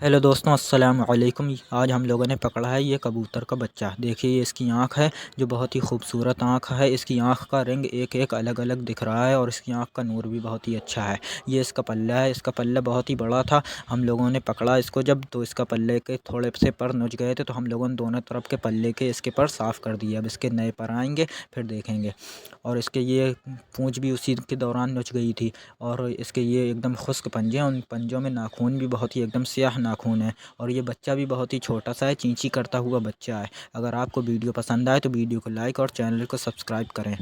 Hello दोस्तों, अस्सलाम वालेकुम। आज हम लोगों ने पकड़ा है ये कबूतर का बच्चा। देखिए ये इसकी आँख है जो बहुत ही खूबसूरत आँख है। इसकी आँख का रंग एक एक अलग अलग दिख रहा है और इसकी आँख का नूर भी बहुत ही अच्छा है। ये इसका पल्ला है, इसका पल्ला बहुत ही बड़ा था। हम लोगों ने पकड़ा इसको जब, तो इसका पल्ले के थोड़े से पर नुच गए थे, तो हम लोगों ने दोनों तरफ के पल्ले के इसके पर साफ़ कर दिया। अब इसके नए पर आएंगे फिर देखेंगे। और इसके ये पूँछ भी उसी के दौरान नुच गई थी। और इसके ये एकदम खुश्क पंजे हैं, उन पंजों में नाखून भी बहुत ही एकदम स्याह नाखून है। और ये बच्चा भी बहुत ही छोटा सा है, चींची करता हुआ बच्चा है। अगर आपको वीडियो पसंद आए तो वीडियो को लाइक और चैनल को सब्सक्राइब करें।